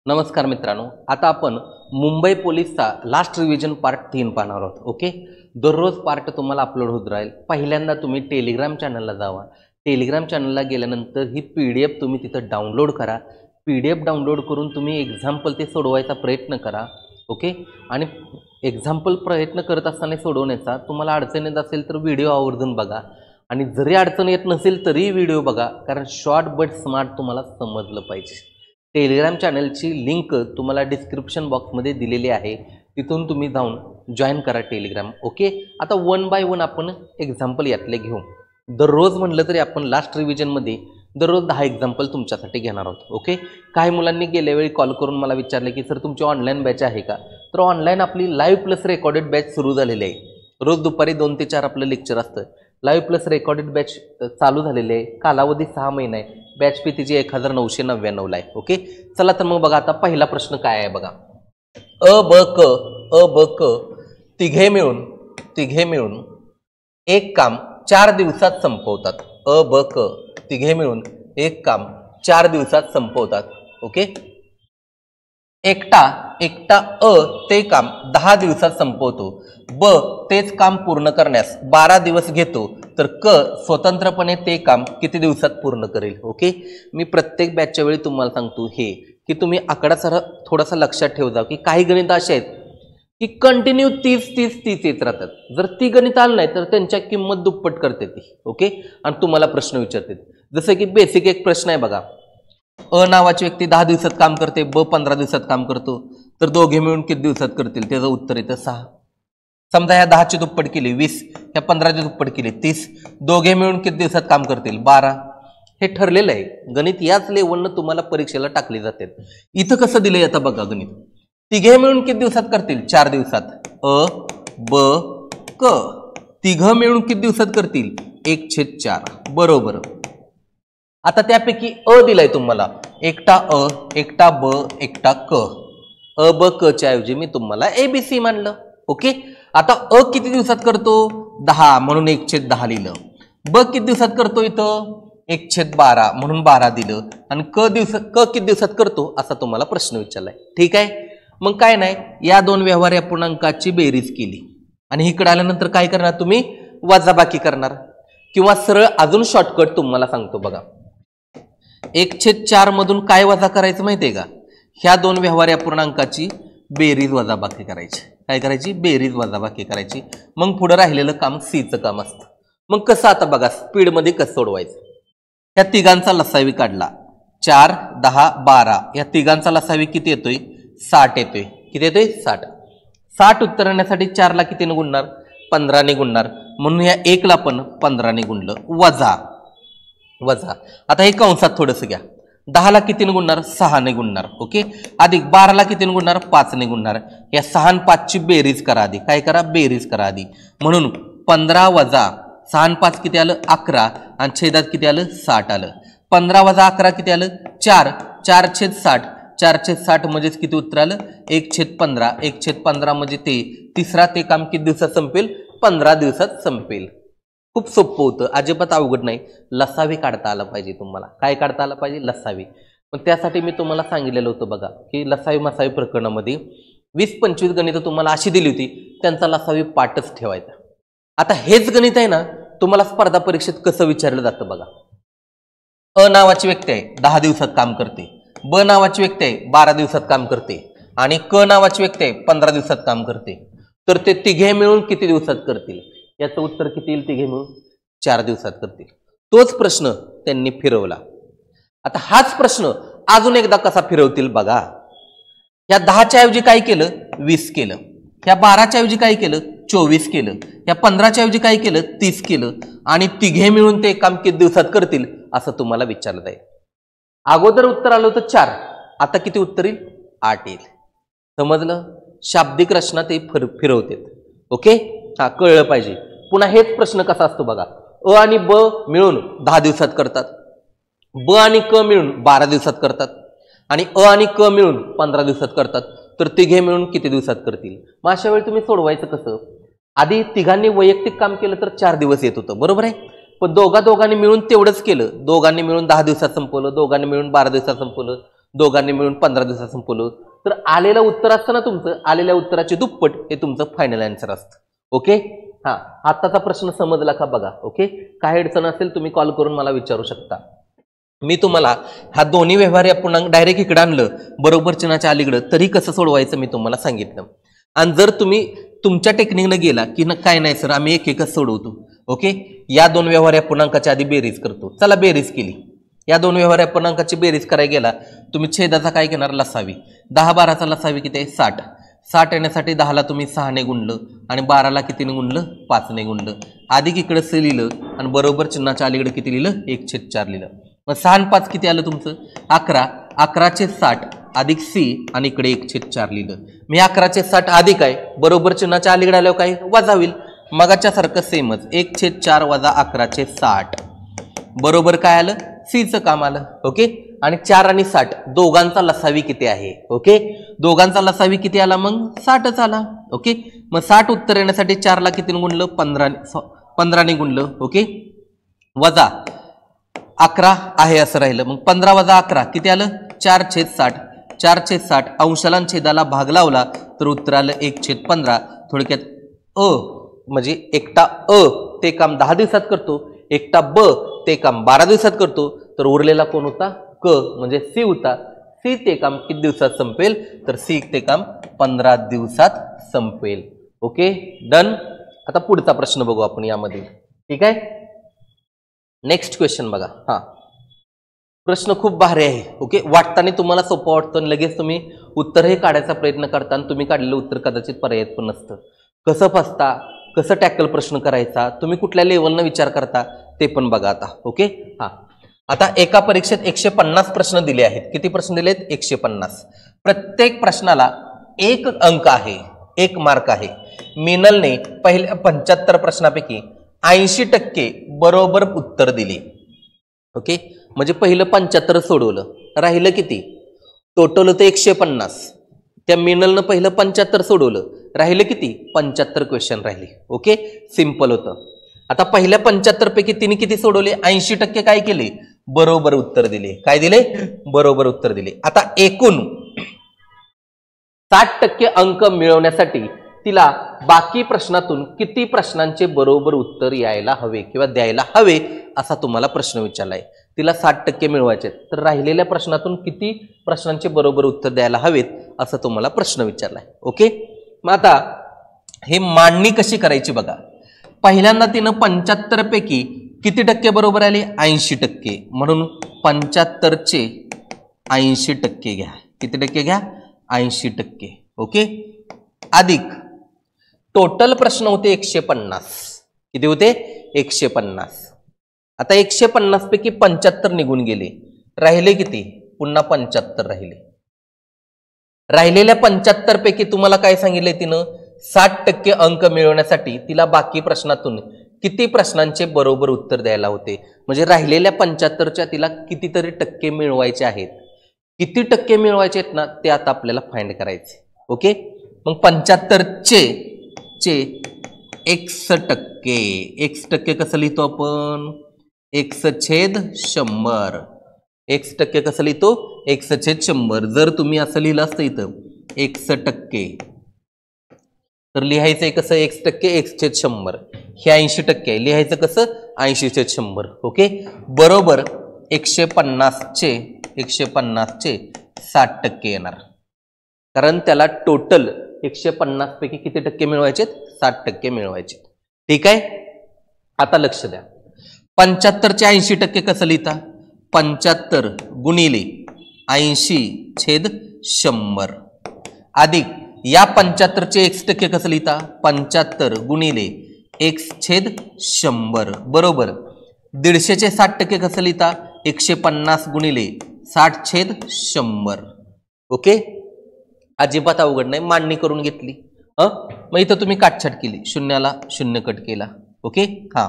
नमस्कार मित्रांनो, आता आपण मुंबई पोलीसचा लास्ट रिव्हिजन पार्ट 3 पाहणार आहोत. ओके, दररोज पार्ट तुम्हाला अपलोड होत राहील. पहिल्यांदा तुम्ही टेलिग्राम चॅनलला जावा. टेलिग्राम चॅनलला गेल्यानंतर ही PDF तुम्ही तिथं डाउनलोड करा. PDF डाउनलोड करून तुम्ही एक्झाम्पल ते सोडवायचा प्रयत्न करा. ओके, आणि एक्झाम्पल प्रयत्न करत असताना सोडवण्याचा तुम्हाला अडचण येत असेल तर व्हिडिओ आवर्जून बघा, आणि जरी अडचण येत नसेल तरी व्हिडिओ बघा, कारण शॉर्ट बट स्मार्ट तुम्हाला समजलं पाहिजे. टेलिग्राम चॅनलची लिंक तुम्हाला डिस्क्रिप्शन बॉक्समध्ये दिलेली आहे, तिथून तुम्ही जाऊन जॉईन करा टेलिग्राम. ओके, आता वन बाय वन आपण एक्झाम्पल यातले घेऊ. दररोज म्हटलं तरी आपण लास्ट रिव्हिजनमध्ये दररोज 10 एक्झाम्पल तुमच्यासाठी घेणार आहोत. ओके, काही मुलांनी गेल्या वेळी कॉल करून मला विचारले की सर तुमची ऑनलाईन बॅच आहे का? तर ऑनलाईन आपली लाईव्ह प्लस रेकॉर्डेड बॅच सुरू झालेली आहे. रोज दुपारी 2 ते 4 आपलं लेक्चर असतं. लाईव्ह प्लस रेकॉर्डेड बॅच चालू झालेली आहे. कालावधी 6 महिने आहे. बॅच फी तिची 1999 आहे. ओके, चला तर मग बघा, आता पहिला प्रश्न काय आहे बघा. अ ब क तिघे मिळून एक काम 4 दिवसात संपवतात. अ ब क तिघे मिळून एक काम 4 दिवसात संपवतात. ओके, एकटा अ ते काम 10 दिवसात संपवतो. ब तेच काम पूर्ण करण्यास 12 दिवस घेतो, तर क स्वतंत्रपणे ते काम किती दिवसात पूर्ण करेल. ओके, मी प्रत्येक बॅचच्या वेळी तुम्हाला सांगतो हे की तुम्ही आकडा थोडासा लक्षात ठेवा की काही गणित असे आहेत की कंटिन्यू 30 येत राहतात. जर ती गणित आलं नाही तर त्यांच्या किंमत दुप्पट करते ती. ओके, आणि तुम्हाला प्रश्न विचारते. जसं की बेसिक एक प्रश्न आहे बघा. अ नावाची व्यक्ती 10 दिवसात काम करते, ब 15 दिवसात काम करतो, तर दोघे मिळून किती दिवसात करतील? त्याचं उत्तर येतं 6. समजा ह्या 10ची दुप्पट केली 20, ह्या 15ची दुप्पट केली 30, दोघे मिळून किती दिवसात काम करतील? 12. हे ठरलेलं आहे. गणित याच लेवलनं तुम्हाला परीक्षेला टाकले जाते. इथं कसं दिलंय आता बघा गणित. तिघे मिळून किती दिवसात करतील? 4 दिवसात. अ ब क तिघं मिळून किती दिवसात करतील? 1/4. बरोबर. आता त्यापैकी अ दिलाय तुम्हाला, एकटा अ, एकटा ब, एकटा क. अ ब क च्या ऐवजी मी तुम्हाला ABC मानलं. ओके, आता अ किती दिवसात करतो? 10, म्हणून 1/10 लिहिलं. ब किती दिवसात करतो? इथं 1/12, म्हणून 12 दिलं. आणि क किती दिवसात करतो असा तुम्हाला प्रश्न विचारलाय. ठीक आहे, मग काय नाही, या दोन व्यवहार्य पूर्णांकाची बेरीज केली आणि इकडे आल्यानंतर काय करणार तुम्ही? वजाबाकी करणार, किंवा सरळ अजून शॉर्टकट तुम्हाला सांगतो बघा. 1/4 मधून काय वजा करायचं माहितीये का? ह्या दोन व्यवहार्य पूर्णांकाची बेरीज वजाबाकी करायची. काय करायची? बेरीज वजाबाकी करायची. मग पुढे राहिलेलं काम Cचं काम असतं. मग कसं आता बघा स्पीडमध्ये कसं सोडवायचं. ह्या तिघांचा लसावी काढला. 4, 10, 12 या तिघांचा लसावी किती येतोय? 60 येतोय. किती येतोय? 60. 60 उत्तर आणण्यासाठी 4 ला कितीने गुणणार? 15 ने गुणणार. म्हणून या 1 ला पण 15 ने गुणलं. वजा आता हे कंसात थोडंसं घ्या. 10 ला कितीने गुणणार? 6 ने गुणणार. ओके, अधिक 12 ला कितीने गुणणार? 5 ने गुणणार. या 6 आणि 5 ची बेरीज करा आधी. काय करा? बेरीज करा आधी. म्हणून 15 वजा 6 आणि 5 किती आलं? 11, आणि छेदात किती आलं? 60 आलं. 15 वजा 11 किती आलं? 4. 4/60. 4/60 म्हणजेच किती उत्तर आलं? 1/15. 1/15 म्हणजे ते तिसरा ते काम किती दिवसात संपेल? 15 दिवसात संपेल. खूप सोपं होतं, अजिबात अवघड नाही. लसावी काढता आला पाहिजे तुम्हाला. काय काढता आला पाहिजे? लसावी. पण त्यासाठी मी तुम्हाला सांगितलेलं होतं बघा की लसावी मसावी प्रकरणामध्ये 20-25 गणितं तुम्हाला अशी दिली होती, त्यांचा लसावी पाठच ठेवायचा. आता हेच गणित आहे ना तुम्हाला स्पर्धा परीक्षेत कसं विचारलं जातं बघा. अ नावाची व्यक्ती आहे 10 दिवसात काम करते, ब नावाची व्यक्ती आहे 12 दिवसात काम करते, आणि क नावाची व्यक्ती आहे 15 दिवसात काम करते, तर ते तिघे मिळून किती दिवसात करतील? याचं उत्तर किती येईल? तिघे मिळून 4 दिवसात करतील. तोच प्रश्न त्यांनी फिरवला. आता हाच प्रश्न अजून एकदा कसा फिरवतील बघा. या 10च्या ऐवजी काय केलं? 20 केलं. या 12च्या ऐवजी काय केलं? 24 केलं. या 15च्या ऐवजी काय केलं? 30 केलं. आणि तिघे मिळून ते काम किती दिवसात करतील असं तुम्हाला विचारलं जाईल. अगोदर उत्तर आलं होतं 4, आता किती उत्तर येईल? 8 येईल. समजलं? शाब्दिक रचना ते फिरवते. ओके, हा कळलं पाहिजे. पुन्हा हेच प्रश्न कसा असतो बघा. अ आणि ब मिळून 10 दिवसात करतात, ब आणि क मिळून 12 दिवसात करतात, आणि अ आणि क मिळून 15 दिवसात करतात, तर तिघे मिळून किती दिवसात करतील? मग अशा वेळी तुम्ही सोडवायचं कसं? आधी तिघांनी वैयक्तिक काम केलं तर 4 दिवस येत होतं, बरोबर आहे. पण दोघांनी मिळून तेवढंच केलं. दोघांनी मिळून 10 दिवसात संपवलं, दोघांनी मिळून 12 दिवसात संपवलं, दोघांनी मिळून 15 दिवसात संपवलं तर आलेलं उत्तर असतं ना तुमचं, आलेल्या उत्तराचे दुप्पट हे तुमचं फायनल आन्सर असतं. ओके, हा आताचा प्रश्न समजला का बघा. ओके, काही अडचण असेल तुम्ही कॉल करून मला विचारू शकता. मी तुम्हाला हा दोन्ही व्यवहार्य अपूर्णांक डायरेक्ट इकडे आणलं बरोबर चिन्हाच्या अलीकडं तरी कसं सोडवायचं मी तुम्हाला सांगितलं. आणि जर तुम्ही तुमच्या टेक्निकनं गेला की काय नाही सर आम्ही एक एकच सोडवतो. ओके, या दोन व्यवहार्य अपूर्णांकाच्या आधी बेरीज करतो. चला बेरीज केली, या दोन व्यवहार्य अपूर्णांकाची बेरीज करायला गेला तुम्ही छेदाचा काय घेणार लसावी. 10 12चा लसावी किती आहे 60. 60 येण्यासाठी 10ला तुम्ही 6ने गुणलं आणि 12ला कितीने गुणलं 5ने गुणलं. अधिक इकडे स लिहिलं आणि बरोबर चिन्हाच्या अलीकडे किती लिहिलं 1/4 लिहिलं. मग 6 आणि 5 किती आलं तुमचं 11. 11/60 अधिक सी आणि इकडे 1/4 लिहिलं. मी 11/60 अधिक आहे बरोबर चिन्हाच्या अलीकडे आल्यावर काय वजा होईल. मगाच्या सारखं सेमच 1/4 वजा 11/60 बरोबर काय आलं सीचं काम आलं. ओके, आणि 4 आणि 60 दोघांचा लसावी किती आहे. ओके, दोघांचा लसावी किती आला मग 60च आला. ओके, मग 60 उत्तर येण्यासाठी 4ला कितीने गुणलं 15ने गुणलं. ओके, वजा 11 आहे असं राहिलं. मग 15 वजा 11 किती आलं 4/60. 4/60 अंशाला छेदाला भाग लावला तर उत्तर आलं 1/15. थोडक्यात अ म्हणजे एकटा अ ते काम 10 दिवसात करतो, एकटा ब ते काम 12 दिवसात करतो, तर उरलेला कोण होता क म्हणजे सी होता. सी ते काम किती दिवसात संपेल तर सी ते काम 15 दिवसात संपेल. Okay done. आता पुढचा प्रश्न बघू आपण यामध्ये. ठीक आहे, नेक्स्ट क्वेश्चन बघा. हा प्रश्न खूप भारी आहे. ओके, वाटताना तुम्हाला सोपं वाटतं आणि लगेच तुम्ही उत्तरही काढायचा प्रयत्न करता आणि तुम्ही काढलेलं उत्तर कदाचित पर्यायत पण नसतं. कसं फसता, कसं टॅकल प्रश्न करायचा, तुम्ही कुठल्या लेवलनं विचार करता ते पण बघा आता. ओके, हा आता एका परीक्षेत 150 प्रश्न दिले आहेत. किती प्रश्न दिलेत 150. प्रत्येक प्रश्नाला 1 अंक आहे, 1 मार्क आहे. मिनलने पहिल्या 75 प्रश्नापैकी 80% बरोबर उत्तर दिले. ओके, म्हणजे पहिलं 75 सोडवलं, राहिलं किती टोटल होतं 150. त्या मिनलनं पहिलं 75 सोडवलं, राहिलं किती 75 क्वेश्चन राहिले. ओके, सिंपल होतं. आता पहिल्या 75 पैकी तिने किती सोडवले 80% काय केले बरोबर उत्तर दिले. काय दिले बरोबर उत्तर दिले. आता एकूण 60% अंक मिळवण्यासाठी तिला बाकी प्रश्नातून किती प्रश्नांचे बरोबर उत्तर यायला हवे किंवा द्यायला हवे असा तुम्हाला प्रश्न विचारलाय. तिला 60% मिळवायचे तर राहिलेल्या प्रश्नातून किती प्रश्नांचे बरोबर उत्तर द्यायला हवेत असं तुम्हाला प्रश्न विचारलाय. ओके, मग आता हे मांडणी कशी करायची बघा. पहिल्यांदा तिनं 75 पैकी किती टक्के बरोबर आले 80%. म्हणून 75चे 80% घ्या. किती टक्के घ्या 80%. ओके, अधिक टोटल प्रश्न होते 150. किती होते 150. आता 150 पैकी 75 निघून गेले, राहिले किती पुन्हा 75 राहिले. राहिलेल्या 75 पैकी तुम्हाला काय सांगितलंय तिनं 60% अंक मिळवण्यासाठी तिला बाकी प्रश्नातून किती प्रश्नांचे बरोबर उत्तर द्यायला होते. म्हणजे राहिलेल्या 75च्या तिला कितीतरी टक्के मिळवायचे आहेत. किती टक्के मिळवायचे आहेत ना ते आता आपल्याला फाइंड करायचे. ओके, मग 75चे x%. x% कसं लिहितो आपण x/100. x% कसं लिहितो x/100. जर तुम्ही असं लिहिलं असतं इथं x% तर लिहायचंय कसं x% x/100. हे 80% आहे, लिहायचं कसं 80/100. ओके, बरोबर 150चे 60% येणार. कारण त्याला टोटल 150 पैकी किती टक्के मिळवायचे 60% मिळवायचे. ठीक आहे, आता लक्ष द्या. 75चे 80% कसं लिहिता 75 गुणिले 80/100 अधिक या 75चे x% कसं लिहिता 75 गुणिले x/100 बरोबर 150चे 60% कसं लिहिता 150 गुणिले 60/100. ओके, अजिबात अवघड नाही, मांडणी करून घेतली. मग इथं तुम्ही काटछाट केली, शून्याला 0 कट केला. ओके, हा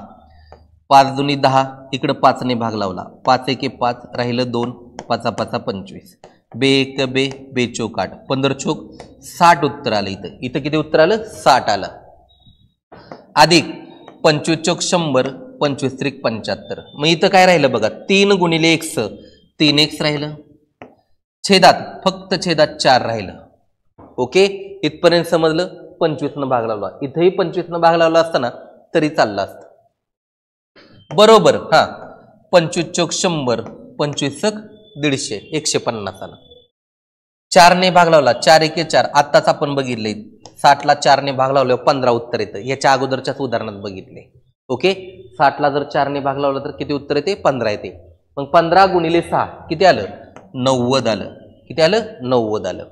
5 दुनी 10 इकडं 5ने भाग लावला, 5 1 5 राहिलं 2, 5 5 25 बे 1 बे बे चौक 8 15 चौक 60 उत्तर आलं. इथं किती उत्तर आलं 60 आलं. अधिक 25 चौक 100 25 त्रिक 75. मग इथं काय राहिलं बघा 3 गुणिले x 3x राहिलं. छेदात फक्त छेदात 4 राहिलं. ओके, इथपर्यंत समजलं. 25 भाग लावला, इथेही 25 भाग लावला असताना तरी चाललं असतं. बरोबर. 25 चौक 100, 25 150, 150 आला. 4 ने भाग लावला, 4 एके 4. आत्ताच आपण बघितले 60 ला 4 ने भाग लावल्यावर 15 उत्तर येतं. याच्या अगोदरच्याच उदाहरणात बघितले. ओके, 60 ला जर 4 ने भाग लावला तर किती उत्तर येते? 15 येते. मग 15 गुणिले 6 किती आलं? 90 आलं. किती आलं? 90 आलं.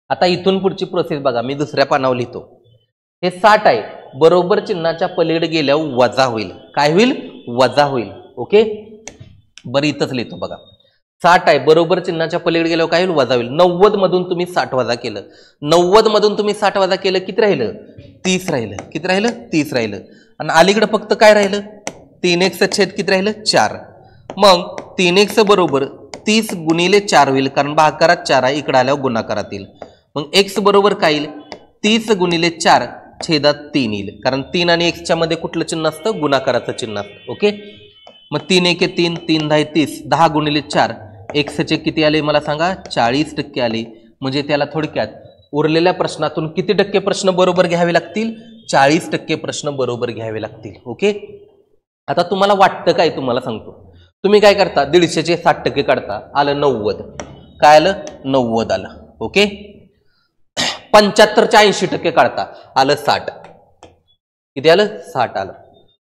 आता इथून पुढची प्रोसेस बघा, मी दुसऱ्या पानावर लिहितो. हे 60 आहे, बरोबर चिन्हाच्या पलीकडे गेल्यावर वजा होईल. काय होईल? वजा होईल. ओके, बरं इथंच लिहितो बघा. 60 आहे, बरोबर चिन्हाच्या पलीकडे गेल्यावर काय होईल? वजा होईल. 90 मधून तुम्ही 60 वजा केलं. 90 मधून तुम्ही 60 वजा केलं, किती राहिलं? 30 राहिलं. किती राहिलं? 30 राहिलं. आणि अलीकडे फक्त काय राहिलं? 3x छेद किती राहिलं? 4. मग 3x बरोबर 30 गुणिले 4 होईल, कारण भागाकारात 4 आहे, इकडे आल्यावर गुणाकारात येईल. मग x बरोबर काय येईल? 30 गुणिले 4 छेदात 3 येईल, कारण 3 आणि x च्या मध्ये कुठलं चिन्ह असतं? गुणाकाराचं चिन्ह असतं. ओके, मग 3 एके 3, 3 10 30, 10 गुणिले 4, x चे किती आले मला सांगा? 40% आले. म्हणजे त्याला थोडक्यात उरलेल्या प्रश्नातून किती टक्के प्रश्न बरोबर घ्यावे लागतील? 40% प्रश्न बरोबर घ्यावे लागतील. ओके, आता तुम्हाला वाटतं काय? तुम्हाला सांगतो. तुम्ही काय करता? 150चे 60% काढता, आलं 90. काय आलं? 90 आलं. ओके, 75च्या 80% काढता, आलं 60. किती आलं? 60 आलं.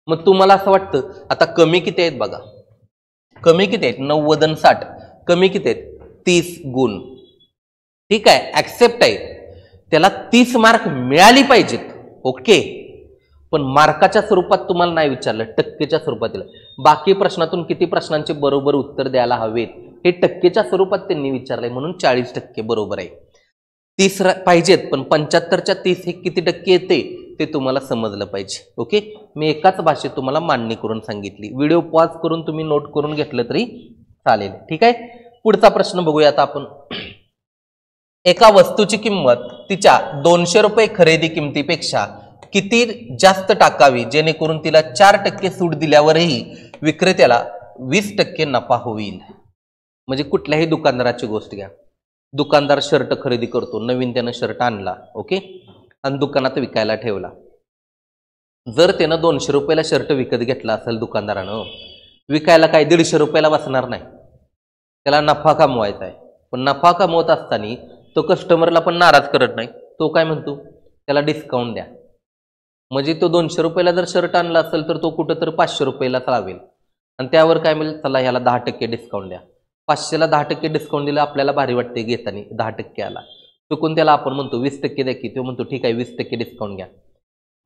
मग तुम्हाला असं वाटतं आता कमी किती आहेत बघा. कमी किती आहेत? 90 आणि 60. कमी किती आहेत? 30 गुण. ठीक आहे, ऍक्सेप्ट आहे. त्याला 30 मार्क मिळाली पाहिजेत. ओके, पण मार्काच्या स्वरूपात तुम्हाला नाही विचारलं, टक्केच्या स्वरूपात दिलं. बाकी प्रश्नातून किती प्रश्नांचे बरोबर उत्तर द्यायला हवेत हे टक्केच्या स्वरूपात त्यांनी विचारलंय, म्हणून 40% बरोबर आहे. 30 पाहिजेत, पण 75च्या 30 हे किती टक्के येते ते तुम्हाला समजलं पाहिजे. ओके, मी एकाच भाषेत तुम्हाला मांडणी करून सांगितली. व्हिडिओ पॉज करून तुम्ही नोट करून घेतलं तरी चालेल. ठीक आहे, पुढचा प्रश्न बघूया आता आपण. एका वस्तूची किंमत तिच्या 200 रुपये खरेदी किमतीपेक्षा किती जास्त टाकावी जेणेकरून तिला 4% सूट दिल्यावरही विक्रेत्याला 20% नफा होईल. म्हणजे कुठल्याही दुकानदाराची गोष्ट घ्या. दुकानदार शर्ट खरेदी करतो, नवीन त्यानं शर्ट आणला. ओके, आणि दुकानात विकायला ठेवला. जर त्यानं 200 रुपयाला शर्ट विकत घेतला असेल दुकानदारानं, विकायला काय 150 रुपयाला बसणार नाही. त्याला नफा कमवायचा आहे. पण नफा कमवत असताना तो कस्टमरला पण नाराज करत नाही. तो काय म्हणतो? त्याला डिस्काउंट द्या. म्हणजे तो 200 रुपयाला जर शर्ट आणला असेल तर तो कुठं तर 500 रुपयाला लावेल, आणि त्यावर काय मिळेल? चला ह्याला 10% डिस्काउंट द्या. 500ला 10% डिस्काउंट दिलं, आपल्याला भारी वाटते घेताना. 10% आला, चुकून त्याला आपण म्हणतो 20% द्या की. तो म्हणतो ठीक आहे 20% डिस्काउंट घ्या.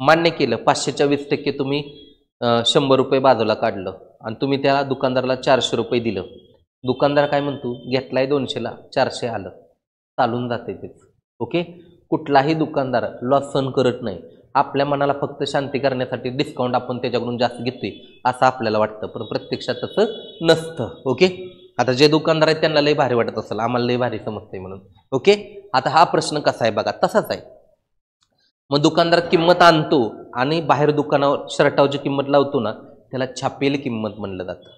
मान्य केलं. 500च्या 20% तुम्ही 100 रुपये बाजूला काढलं आणि तुम्ही त्या दुकानदाराला 400 रुपये दिलं. दुकानदार काय म्हणतो? घेतलाय 200ला 400 आलं, चालून जाते तेच. ओके, कुठलाही दुकानदार लॉस सहन करत नाही. आपल्या मनाला फक्त शांती करण्यासाठी डिस्काउंट आपण त्याच्याकडून जास्त घेतोय असं आपल्याला वाटतं, पण प्रत्यक्षात तसं नसतं. ओके, आता जे दुकानदार आहेत त्यांना लय भारी वाटत असेल, आम्हाला लय भारी समजते म्हणून. ओके, आता हा प्रश्न कसा आहे बघा, तसाच आहे. मग दुकानदार किंमत आणतो आणि बाहेर दुकानावर शर्टावरची किंमत लावतो ना, त्याला छापील किंमत म्हणलं जातं.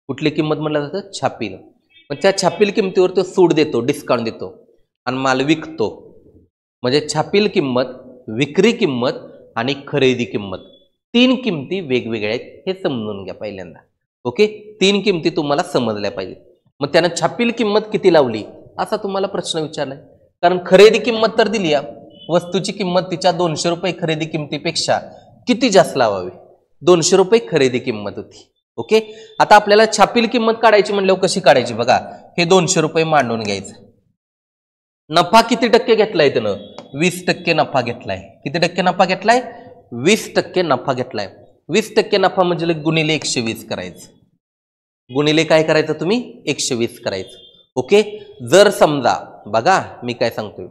कुठली किंमत म्हणलं जातं? छापील. मग त्या छापील किंमतीवर तो सूट देतो, डिस्काउंट देतो आणि माल विकतो. म्हणजे छापील किंमत, विक्री किंमत आणि खरेदी किंमत, 3 किमती वेगवेगळ्या आहेत हे समजून घ्या पहिल्यांदा. ओके, 3 किमती तुम्हाला समजल्या पाहिजेत. मग त्यानं छापील किंमत किती लावली असा तुम्हाला प्रश्न विचारलाय. कारण खरेदी किंमत तर दिली आहे, वस्तूची किंमत तिच्या 200 रुपये खरेदी किमतीपेक्षा किती जास्त लावावी? 200 रुपये खरेदी किंमत होती. ओके, आता आपल्याला छापील किंमत काढायची म्हणल्यावर कशी काढायची बघा. हे 200 रुपये मांडून घ्यायचं. नफा किती टक्के घेतलाय त्यानं? 20% नफा घेतलाय. किती टक्के नफा घेतलाय? 20% नफा घेतलाय. 20% नफा म्हणजे गुणिले 120 करायचं. गुणिले काय करायचं तुम्ही? 120 करायचं. ओके, जर समजा बघा मी काय सांगतोय,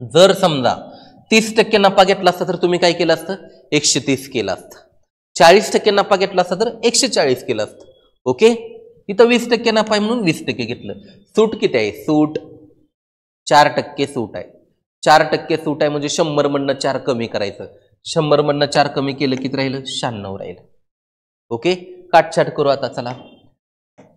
जर समजा 30% नफा घेतला असता तर तुम्ही काय केलं असतं? 130 केलं असतं. 40% नफा घेतला असता तर 140 केलं असतं. ओके, इथं 20% नफा आहे म्हणून 20% घेतलं. सूट किती आहे? सूट 4% सूट आहे. 4% सूट आहे म्हणजे 100 मधनं 4 कमी करायचं. 100 मधनं 4 कमी केलं किती राहिलं? 96 राहिलं. ओके, काटछाट करू आता. चला,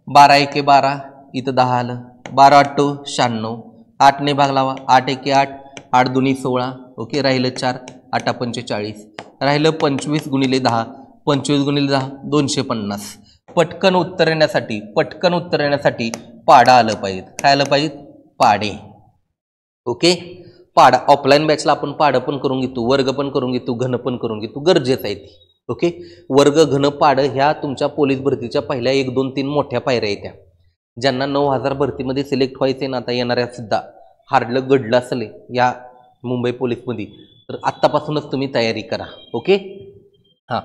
12 एके 12, इथं 10 आलं, 12 8 96, 8 ने भाग लावा, 8 1 8, 8 2 16, ओके, राहिलं 4, 8 45, राहिलं 25 गुणिले 10, 25 गुणिले 10 250. पटकन उत्तर येण्यासाठी पाडा आलं पाहिजे. काय आलं पाहिजे? पाडे. ओके, पाडा. ऑफलाईन बॅचला आपण पाडं पण करून घेतो, वर्ग पण करून घेतो, घन पण करून घेतो, गरजेचं आहे ती. ओके, वर्ग घन पाडं ह्या तुमच्या पोलीस भरतीच्या पहिल्या 1 2 3 मोठ्या पायऱ्या आहेत. त्या ज्यांना 9000 भरतीमध्ये सिलेक्ट व्हायचे ना, आता येणाऱ्या सुद्धा हार्डलं गडलं असेल या मुंबई पोलीसमध्ये, तर आत्तापासूनच तुम्ही तयारी करा. ओके, हां,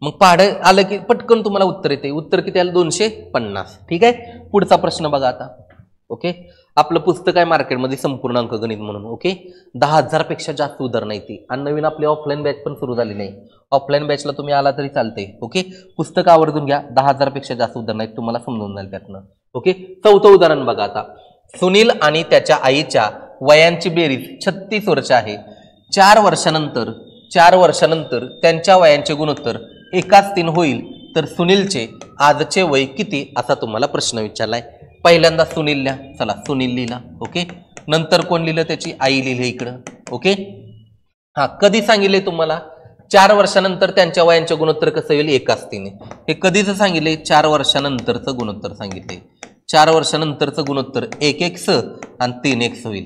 मग पाडं आलं की पटकन तुम्हाला उत्तर येते. उत्तर किती आलं? 250. ठीक आहे, पुढचा प्रश्न बघा आता. ओके, आपलं पुस्तक आहे मार्केटमध्ये संपूर्ण अंकगणित म्हणून. ओके, 10,000 पेक्षा जास्त उदाहरणं आहे ती. आणि नवीन आपली ऑफलाईन बॅच पण सुरू झाली नाही. ऑफलाईन बॅचला तुम्ही आला तरी चालते. ओके, पुस्तक आवर्जून घ्या. 10,000 पेक्षा जास्त उदाहरणं आहेत, तुम्हाला समजून जाईल त्यातनं. ओके, चौथं उदाहरण बघा आता. सुनील आणि त्याच्या आईच्या वयांची बेरीज 36 वर्ष आहे. 4 वर्षानंतर त्यांच्या वयांचे गुणोत्तर एकाच 3 होईल, तर सुनीलचे आजचे वय किती, असा तुम्हाला प्रश्न विचारलाय. पहिल्यांदा सुनील लिहा. चला, सुनील लिहिला. ओके, नंतर कोण लिहिलं? त्याची आई लिहिली इकडं. ओके, हा, कधी सांगितले तुम्हाला? 4 वर्षानंतर त्यांच्या वयांचे गुणोत्तर कसं होईल? एकाच 3. हे कधीच सांगितले? 4 वर्षानंतरचं गुणोत्तर सांगितले. 4 वर्षानंतरचं गुणोत्तर 1x आणि 3x होईल.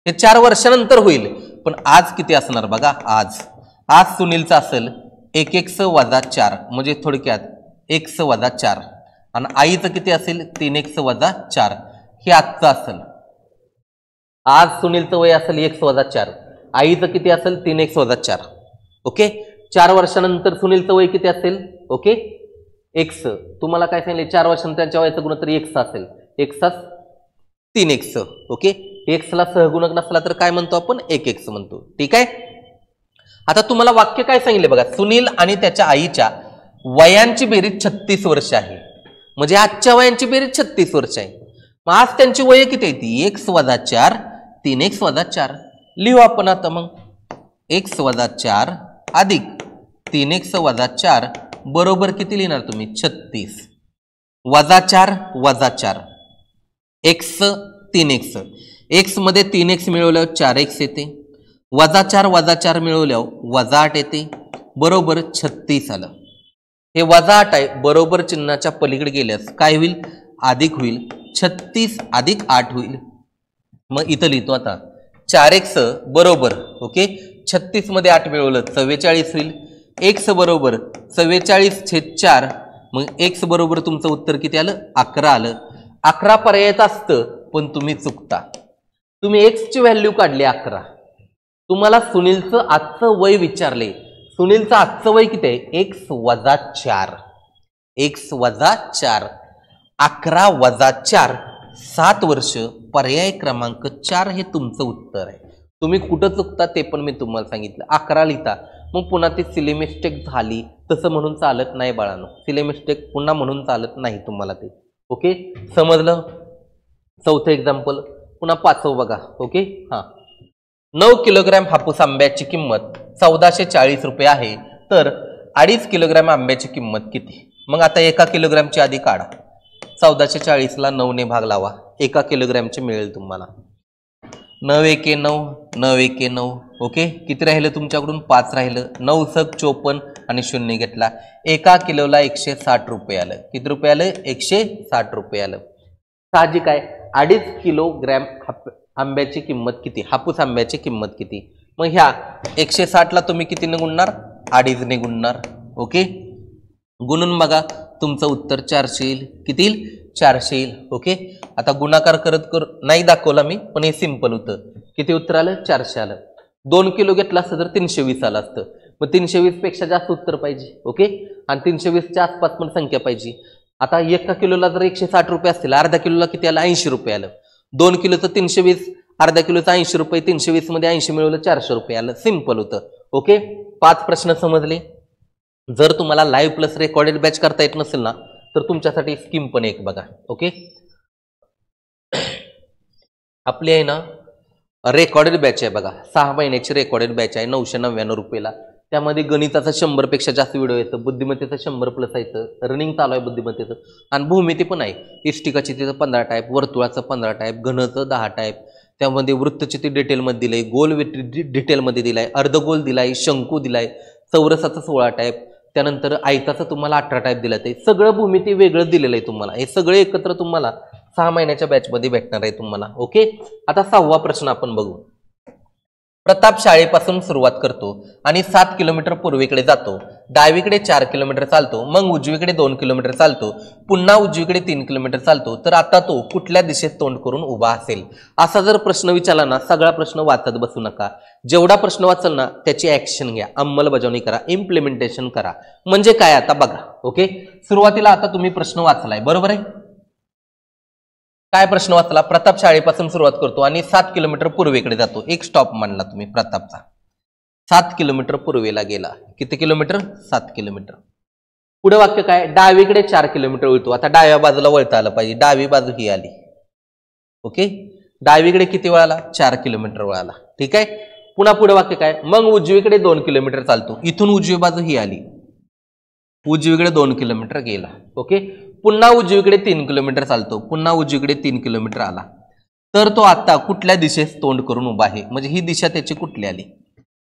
हे 4 वर्षानंतर होईल, पण आज किती असणार बघा. आज सुनीलचं असेल 1x - 4, म्हणजे थोडक्यात x - 4, आणि आईचं किती असेल? 3x - 4. हे आजचं असेल. आज सुनीलचं वय असेल x - 4, आईचं किती असेल? 3x - 4. ओके, 4 वर्षानंतर सुनीलचं वय किती असेल? Okay, x. तुम्हाला काय सांगितले? 4 वर्षानंतर त्यांच्या वयाचं गुणोत्तर x असेल. x 3x. ओके, x ला सहगुणक नसला तर काय म्हणतो आपण? 1x म्हणतो. ठीक आहे, आता तुम्हाला वाक्य काय सांगितले बघा. सुनील आणि त्याच्या आईच्या वयांची बेरीज 36 वर्ष आहे. म्हणजे आजच्या वयांची बेरीज 36 वर्ष आहे. मग आज त्यांची वय किती आहे? ती x - 4, 3x - 4. लिहू आपण आता. मग x - 4 अधिक 3x - 4 बरोबर किती लिहिणार तुम्ही? 36 -4 -4 x 3x. x मध्ये 3x मिळवल्यावर 4x येते, -4 -4 मिळवल्यावर -8 येते, बरोबर 36 आलं. हे -8 आहे, बरोबर चिन्हाच्या पलीकडे गेल्यास काय होईल? अधिक होईल. 36 अधिक 8 होईल. मग इथं लिहितो आता 4x बरोबर. ओके, 36 मध्ये 8 मिळवलं 44 होईल. x बरोबर 44/4. मग x बरोबर तुमचं उत्तर किती आलं? 11 आलं. 11 पर्यायाचं असतं, पण तुम्ही चुकता. तुम्ही x ची व्हॅल्यू काढली 11. तुम्हाला सुनीलचं आजचं वय विचारले. सुनीलचं आजचं वय किती आहे? x - 4. x - 4. 11 - 4 7 वर्ष. पर्याय क्रमांक 4 हे तुमचं उत्तर आहे. तुम्ही कुठं चुकता ते पण मी तुम्हाला सांगितलं. 11 लिहिता, मग पुन्हा ती सिली मिस्टेक झाली तसं म्हणून चालत नाही बाळांनो. सिली मिस्टेक पुन्हा म्हणून चालत नाही तुम्हाला ते. ओके, समजलं? चौथं एक्झाम्पल. पुन्हा 5वं बघा. ओके, हां, 9 किलोग्रॅम हापूस आंब्याची किंमत 1440 रुपये आहे, तर 2.5 किलोग्रॅम आंब्याची किंमत किती? मग आता 1 किलोग्रॅमची आधी काढा. 1440ला 9 ने भाग लावा. 1 किलोग्रॅमचे मिळेल तुम्हाला. 9 एके 9, 9 एके 9. ओके, किती राहिलं तुमच्याकडून? 5 राहिलं. 9 × 54 आणि 0 घेतला. 1 किलोला 160 रुपये आलं. किती रुपये आलं? 160 रुपये आलं. साहजिक आहे. 2.5 किलोग्रॅम आंब्याची किंमत किती? हापूस आंब्याची किंमत किती? मग ह्या 160ला तुम्ही कितीने गुणणार? 2.5 ने गुणणार. ओके, गुणून बघा, तुमचं उत्तर 400 येईल. किती येईल? 400 येईल. ओके, आता गुणाकार करत नाही दाखवला मी, पण हे सिंपल होतं. किती उत्तर आलं? 400 आलं. 2 किलो घेतला असतं तर 320 आलं असतं. मग 320 पेक्षा जास्त उत्तर पाहिजे. ओके, आणि 320च्या आसपास पण संख्या पाहिजे. आता 1 किलोला जर 160 रुपये असतील, अर्धा किलोला किती आलं? 80 रुपये आलं. 2 किलोचं 320, अर्धा किलोचं 80 रुपये, 320 मध्ये 80 मिळवलं, 400 रुपये आलं. सिंपल होतं. ओके, 5 प्रश्न समजले. जर तुम्हाला लाईव्ह प्लस रेकॉर्डेड बॅच करता येत नसेल ना, तर तुमच्यासाठी स्कीम पण एक बघा. ओके, आपली आहे ना रेकॉर्डेड बॅच आहे बघा. 6 महिन्याची रेकॉर्डेड बॅच आहे 999 रुपयाला. त्यामध्ये गणिताचा 100पेक्षा जास्त व्हिडिओ येतं, बुद्धिमत्तेचं 100+ येतं, रनिंग चालू आहे बुद्धिमत्तेचं, आणि भूमिती पण आहे. इष्टिकाची तिथं 15 टाईप, वर्तुळाचं 15 टाईप, घनचं 10 टाईप, त्यामध्ये वृत्तचिती डिटेलमध्ये दिलंय, गोल डिटेलमध्ये दिलाय, अर्धगोल दिलाय, शंकू दिलाय, चौरसाचं 16 टाईप, त्यानंतर आयताचं तुम्हाला 18 टाईप दिलं. ते सगळं भूमिती वेगळं दिलेलं आहे तुम्हाला. हे सगळे एकत्र तुम्हाला 6 महिन्याच्या बॅचमध्ये भेटणार आहे तुम्हाला. ओके, आता 6वा प्रश्न आपण बघू. प्रताप शाळेपासून सुरुवात करतो आणि 7 किलोमीटर पूर्वेकडे जातो, डावीकडे 4 किलोमीटर चालतो, मग उजवीकडे 2 किलोमीटर चालतो, पुन्हा उजवीकडे 3 किलोमीटर चालतो, तर आता तो कुठल्या दिशेत तोंड करून उभा असेल? असा जर प्रश्न विचारला ना, सगळा प्रश्न वाचत बसू नका. जेवढा प्रश्न वाचल ना त्याची ऍक्शन घ्या, अंमलबजावणी करा, इम्प्लिमेंटेशन करा. म्हणजे काय आता बघा. ओके, सुरुवातीला आता तुम्ही प्रश्न वाचलाय, बरोबर आहे? काय प्रश्न वाचला? प्रताप शाळेपासून सुरुवात करतो आणि 7 किलोमीटर पूर्वेकडे जातो. एक स्टॉप मानला तुम्ही प्रतापचा. 7 किलोमीटर पूर्वेला गेला. किती किलोमीटर? 7 किलोमीटर. पुढे वाक्य काय? डावीकडे 4 किलोमीटर वळतो. आता डाव्या बाजूला वळता आलं पाहिजे. डावी बाजू ही आली. ओके, डावीकडे किती वळाला? 4 किलोमीटर वळाला. ठीक आहे. पुन्हा पुढे वाक्य काय? मग उजवीकडे 2 किलोमीटर चालतो. इथून उजवी बाजू ही आली, उजवीकडे 2 किलोमीटर गेला. ओके, पुन्हा उजवीकडे 3 किलोमीटर चालतो, पुन्हा उजवीकडे 3 किलोमीटर आला, तर तो आता कुठल्या दिशेस तोंड करून उभा आहे? म्हणजे ही दिशा त्याची कुठली आली?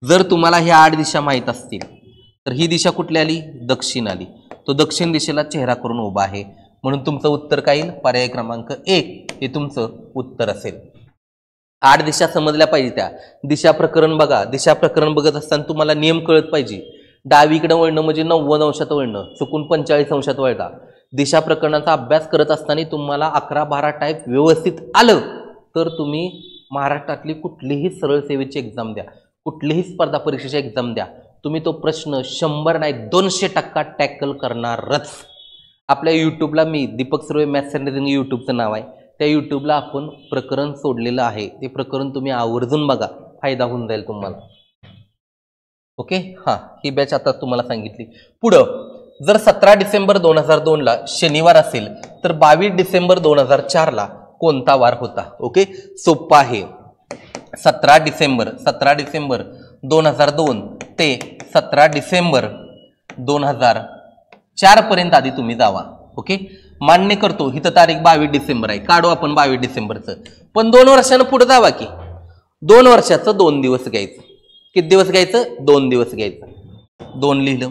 जर तुम्हाला ह्या 8 दिशा माहीत असतील तर ही दिशा कुठली आली? दक्षिण आली. तो दक्षिण दिशेला चेहरा करून उभा आहे, म्हणून तुमचं उत्तर काय येईल? पर्याय क्रमांक 1 हे तुमचं उत्तर असेल. 8 दिशा समजल्या पाहिजे. त्या दिशा प्रकरण बघा. दिशा प्रकरण बघत असताना तुम्हाला नियम कळत पाहिजे. डावीकडे वळणं म्हणजे 90 अंशात वळणं, चुकून 45 अंशात वळता. दिशा प्रकरणाचा अभ्यास करत असताना तुम्हाला 11-12 टाईप व्यवस्थित आलं तर तुम्ही महाराष्ट्रातली कुठलीही सरळ सेवेची एक्झाम द्या, कुठलीही स्पर्धा परीक्षेची एक्झाम द्या, तुम्ही तो प्रश्न 100 नाही 200% टॅकल करणारच. आपल्या यूट्यूबला मी Deepak Surve maths and reasoning यूट्यूबचं नाव आहे, त्या यूट्यूबला आपण प्रकरण सोडलेलं आहे. ते प्रकरण तुम्ही आवर्जून बघा, फायदा होऊन जाईल तुम्हाला. ओके, हां, ही बॅच आता तुम्हाला सांगितली. पुढं जर 17 डिसेंबर 2002ला शनिवार असेल तर 22 डिसेंबर 2004ला कोणता वार होता? ओके, सोपा आहे. 17 डिसेंबर 2002 ते 17 डिसेंबर 2004 पर्यंत आधी तुम्ही जावा. ओके, मान्य करतो हिथं तारीख 22 डिसेंबर आहे, काढू आपण 22 डिसेंबरचं, पण 2 वर्षानं पुढे जावा की. 2 वर्षाचं 2 दिवस घ्यायचं. किती दिवस घ्यायचं? 2 दिवस घ्यायचं. 2 लिहिलं.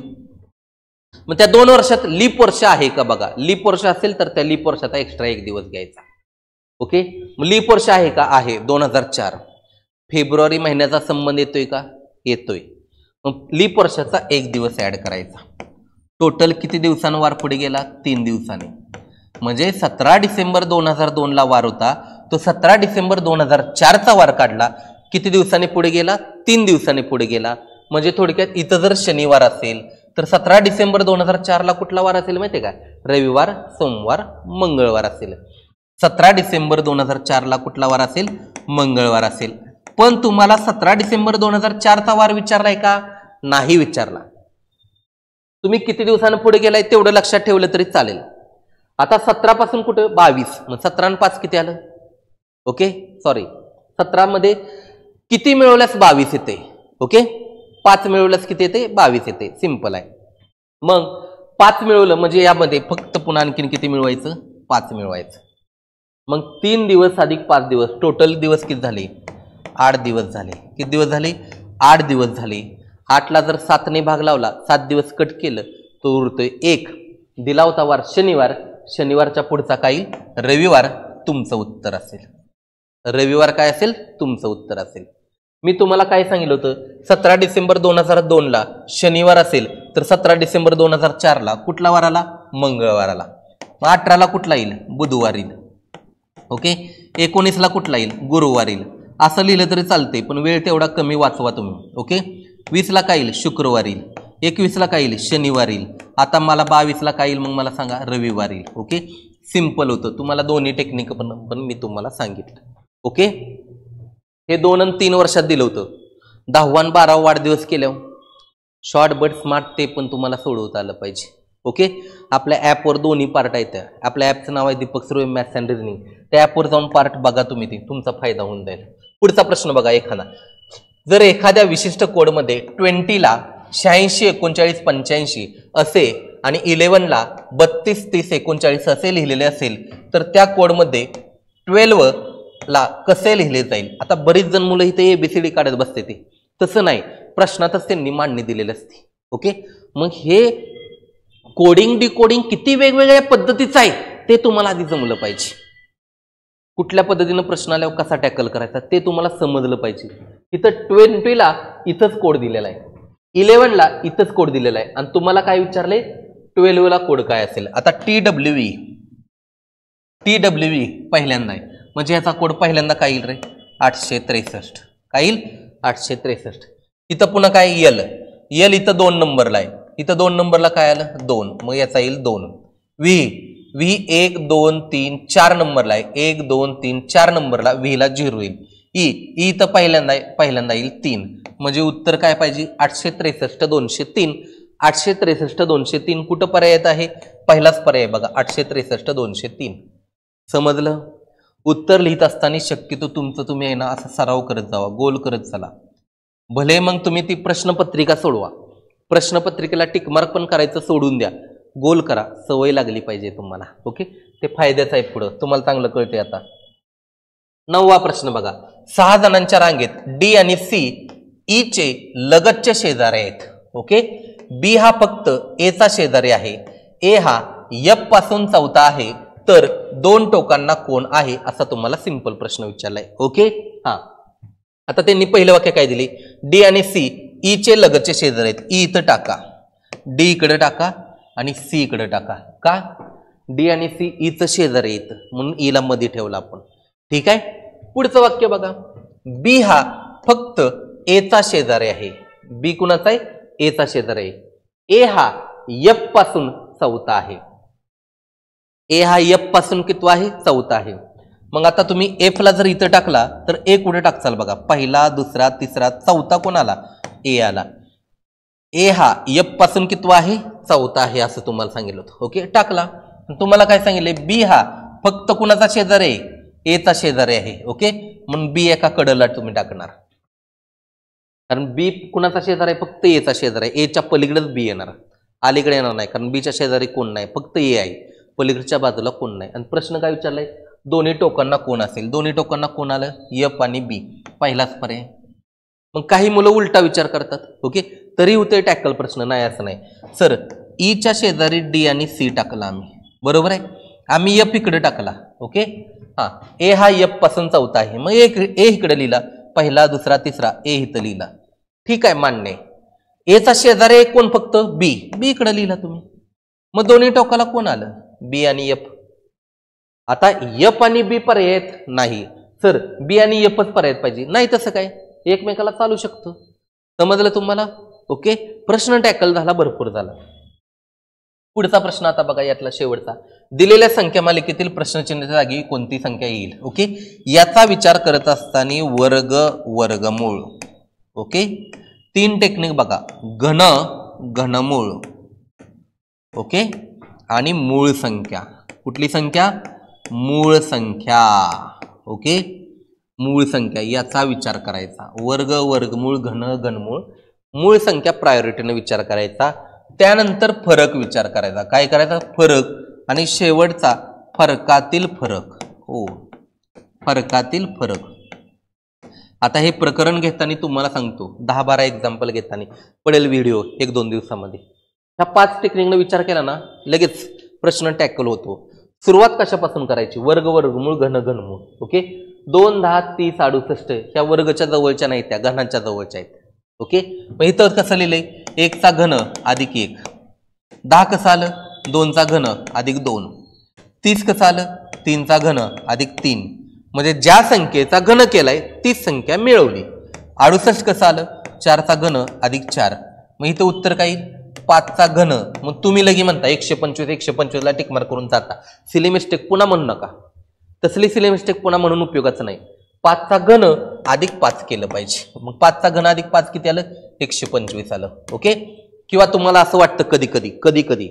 मग त्या 2 वर्षात लीप वर्ष आहे का बघा. लीप वर्ष असेल तर त्या लीप वर्षाचा एक्स्ट्रा 1 दिवस घ्यायचा. ओके, मग लीप वर्ष आहे का? आहे. 2004 फेब्रुवारी महिन्याचा संबंध येतोय का? येतोय. मग लीप वर्षाचा 1 दिवस ऍड करायचा. टोटल किती दिवसांनी वार पुढे गेला? 3 दिवसांनी. म्हणजे 17 डिसेंबर 2002ला वार होता, तो 17 डिसेंबर 2004चा वार काढला. किती दिवसांनी पुढे गेला? 3 दिवसांनी पुढे गेला. म्हणजे थोडक्यात इथं जर शनिवार असेल तर 17 डिसेंबर 2004ला कुठला वार असेल माहिती आहे का? रविवार, सोमवार, मंगळवार असेल. 17 डिसेंबर 2004ला कुठला वार असेल? मंगळवार असेल. पण तुम्हाला 17 डिसेंबर 2004चा वार विचारलाय का? नाही विचारला. तुम्ही किती दिवसांनी पुढे गेलाय तेवढं लक्षात ठेवलं तरी चालेल. आता 17 पासून कुठे? 22. मग 17 आणि 5 किती आलं? ओके, सॉरी, 17 मध्ये किती मिळवल्यास 22 येते? ओके, 5 मिळवल्यास किती येते? 22 येते. सिंपल आहे. मग 5 मिळवलं म्हणजे यामध्ये फक्त पुन्हा आणखीन किती मिळवायचं? 5 मिळवायचं. मग 3 दिवस अधिक 5 दिवस, टोटल दिवस किती झाले? 8 दिवस झाले. किती दिवस झाले? 8 दिवस झाले. 8ला जर 7ने भाग लावला, 7 दिवस कट केलं, तो उरतोय 1. दिला होता वार शनिवार, शनिवारच्या पुढचा काही रविवार तुमचं उत्तर असेल. रविवार काय असेल? तुमचं उत्तर असेल. मी तुम्हाला काय सांगितलं होतं? 17 डिसेंबर 2002ला शनिवार असेल तर 17 डिसेंबर 2004ला कुठला वार आला? मंगळवार आला. मग 18ला कुठला येईल? बुधवार येईल. ओके, 19ला कुठला येईल? गुरुवार येईल. असं लिहिलं तरी चालते, पण वेळ तेवढा कमी वाचवा तुम्ही. ओके, 20ला काय येईल? शुक्रवार येईल. 21ला काय येईल? शनिवार येईल. आता मला 22ला काय येईल? मग मला सांगा. रविवार येईल. ओके, सिंपल होतं. तुम्हाला दोन्ही टेक्निक पण मी तुम्हाला सांगितलं. ओके, हे 2 आणि 3 वर्षात दिलं होतं. 10वा आणि 12वा वाढदिवस केल्यावर शॉर्ट बट स्मार्ट ते पण तुम्हाला सोडवता आलं पाहिजे. ओके, आपल्या ॲपवर दोन्ही पार्ट आहेत. आपल्या ॲपचं नाव आहे Deepak Surve maths and reasoning. त्या ॲपवर जाऊन पार्ट बघा तुम्ही, ते तुमचा फायदा होऊन जाईल. पुढचा प्रश्न बघा. एखादा जर एखाद्या विशिष्ट कोडमध्ये 20ला 86 39 85 असे आणि 11ला 32 30 39 असे लिहिलेले असेल तर त्या कोडमध्ये 12 ला कसे लिहिले जाईल. आता बरीच जण मुलं इथे एबीसीडी काढत बसते ते तसं नाही, प्रश्नातच त्यांनी मांडणी दिलेली असते. ओके, मग हे कोडिंग डिकोडिंग किती वेगवेगळ्या पद्धतीचं आहे ते तुम्हाला आधी जमलं पाहिजे. कुठल्या पद्धतीनं प्रश्न आल्यावर कसा टॅकल करायचा ते तुम्हाला समजलं पाहिजे. इथं 20ला इथंच कोड दिलेला आहे, 11ला इथंच कोड दिलेला आहे आणि तुम्हाला काय विचारले 12ला कोड काय असेल. आता TWE पहिल्यांदा आहे म्हणजे याचा कोड पहिल्यांदा काय येईल रे 863. काय येईल 863. इथं पुन्हा काय यल इथं 2 नंबरला आहे, इथं 2 नंबरला काय आलं 2, मग याचा येईल 2. व्ही 1 2 3 4 नंबरला आहे, 1 2 3 4 नंबरला व्हीला 0 येईल. ई इथं पहिल्यांदा येईल 3, म्हणजे उत्तर काय पाहिजे 863 203. 863 203 कुठं पर्याय येत आहे, पहिलाच पर्याय बघा 863 203. समजलं. उत्तर लिहित असताना शक्यतो तुमचं तुम्ही आहे ना असा सराव करत जावा, गोल करत चला. भले मग तुम्ही ती प्रश्नपत्रिका सोडवा, प्रश्नपत्रिकेला टिकमार्क पण करायचं सोडून द्या, गोल करा, सवय लागली पाहिजे तुम्हाला. ओके, ते फायद्याचं आहे, पुढं तुम्हाला चांगलं कळते. आता 9वा प्रश्न बघा. 6 जणांच्या रांगेत डी आणि सी ई चे लगतचे शेजारी आहेत. ओके, बी हा फक्त ए चा शेजारी आहे, ए हा एफ पासून चौथा आहे, तर 2 टोकांना कोण आहे असा तुम्हाला सिंपल प्रश्न विचारलाय. ओके, हा आता त्यांनी पहिलं वाक्य काय दिले, डी आणि सी ई चे लगतचे शेजारी आहेत. ई इथं टाका, डी इकडे टाका आणि सी इकडे टाका. का डी आणि सी ईचं शेजारी येतं म्हणून ईला मध्ये ठेवला आपण. ठीक आहे, पुढचं वाक्य बघा. बी हा फक्त ए चा शेजारी आहे. बी कुणाचा आहे, ए चा शेजारी आहे. ए हा एफ पासून चौथा आहे. ए हा एफ पासून कितवा आहे, चौथा आहे. मग आता तुम्ही एफ ला जर इथं टाकला तर ए कुठे टाकचाल बघा, पहिला दुसरा तिसरा चौथा कोण आला, ए आला. ए हा एफ पासून कितवा आहे, चौथा आहे असं तुम्हाला सांगितलं होतं. ओके, टाकला. तुम्हाला काय सांगितले, बी हा फक्त कुणाचा शेजारी आहे, ए चा शेजारी आहे. ओके, म्हणून बी एका कडला तुम्ही टाकणार, कारण बी कुणाचा शेजारी आहे, फक्त ए चा शेजारी आहे. एच्या पलीकडेच बी येणार, अलीकडे येणार नाही, कारण बीच्या शेजारी कोण नाही, फक्त ए आहे, पलीकडच्या बाजूला कोण नाही. आणि प्रश्न काय विचारलाय, दोन्ही टोकांना कोण असेल. दोन्ही टोकांना कोण आलं, एफ आणि बी, पहिलाच पर्याय. मग काही मुलं उलटा विचार करतात. ओके, तरी होते टॅकल प्रश्न, नाही असं नाही. सर ईच्या शेजारी डी आणि सी टाकला आम्ही, बरोबर आहे, आम्ही एफ इकडे टाकला. ओके, हा ए हा एफ पासून चौथा आहे, मग ए इकडे लिहिला, पहिला दुसरा तिसरा ए इथं लिहिला. ठीक आहे, मान्य आहे. एचा शेजारी एक कोण, फक्त बी, बी इकडे लिहिला तुम्ही. मग दोन्ही टोकाला कोण आलं, बी आणि एफ. आता एफ आणि बी पर्याय नाही, सर बी आणि एफच पर्याय पाहिजे, नाही तसं काय, एकमेकाला चालू शकतो. समजलं तुम्हाला. ओके, प्रश्न टॅकल झाला, भरपूर झाला. पुढचा प्रश्न आता बघा, यातला शेवटचा. दिलेल्या संख्या मालिकेतील प्रश्नचिन्हाच्या जागी कोणती संख्या येईल. ओके, याचा विचार करत असताना वर्गमूळ. ओके, 3 टेक्निक बघा, घनमूळ. ओके, आणि मूळ संख्या. कुठली संख्या, मूळ संख्या. ओके, मूळ संख्या याचा विचार करायचा. वर्गमूळ, घनमूळ, मूळ संख्या प्रायोरिटीने विचार करायचा. त्यानंतर फरक विचार करायचा. काय करायचा, फरक. आणि शेवटचा फरकातील फरक. हो, फरकातील फरक. आता हे प्रकरण घेताना तुम्हाला सांगतो, 10-12 एक्झाम्पल घेताना पडेल व्हिडिओ 1-2 दिवसामध्ये. ह्या 5 टेक्निकने विचार केला ना, लगेच प्रश्न टॅकल होतो. सुरुवात कशापासून करायची, वर्गमूळ, घनमूळ. ओके, 2 10 30 68 ह्या वर्गच्या जवळच्या नाही, त्या घनाच्या जवळच्या आहेत. ओके, मग इथं कसं लिहिलंय, 1 चा घन अधिक 1. 10 कसं आलं, 2 चा घन अधिक 2. 30 कसं आलं, 3 चा घन अधिक 3. म्हणजे ज्या संख्येचा घन केलाय तीच संख्या मिळवली. 68 कसं आलं, 4 चा घन अधिक 4. मग इथं उत्तर काय, 5 चा घन. मग तुम्ही लगी म्हणता 125 ला टिकमार्क करून जाता, सिली मिस्टेक पुन्हा म्हणू नका. तसली सिली मिस्टेक पुन्हा म्हणून उपयोगाचं नाही. 5 चा घन अधिक 5 केलं पाहिजे. मग 5 चा घन अधिक 5 किती आलं, 125 आलं. ओके, किंवा तुम्हाला असं वाटतं कधी कधी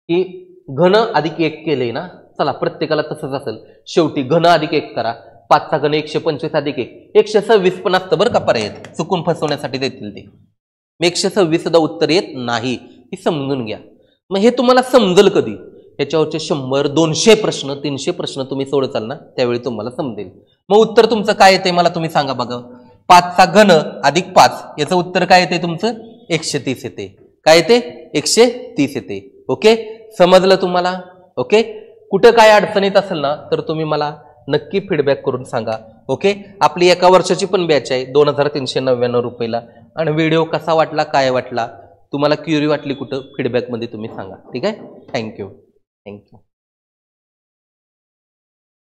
की घन अधिक 1 केले ना, चला प्रत्येकाला तसंच असेल, शेवटी घन अधिक 1 करा. 5 चा घन 125 अधिक 1 126 पण असतं बरं का पर्याय, चुकून फसवण्यासाठी देतील ते. मग 126 सुद्धा उत्तर येत नाही, हे समजून घ्या. मग हे तुम्हाला समजेल कधी? याच्यावरचे 100, 200 प्रश्न, 300 प्रश्न तुम्ही सोडचाल ना, त्यावेळी तुम्हाला समजेल. मग उत्तर तुमचं काय येते मला तुम्ही सांगा बघा. 5चा घन अधिक 5 याचं उत्तर काय येते तुमचं? 130 येते. काय येते? 130 येते. ओके, समजलं तुम्हाला? ओके, कुठं काय अडचण येत असेल ना तर तुम्ही मला नक्की फीडबॅक करून सांगा. ओके, आपली एका वर्षाची पण बॅच आहे 2399 रुपयाला. आणि व्हिडिओ कसा वाटला, काय वाटला, तुम्हाला क्युरी वाटली कुठं, फीडबॅकमध्ये तुम्ही सांगा. ठीक आहे. थँक्यू.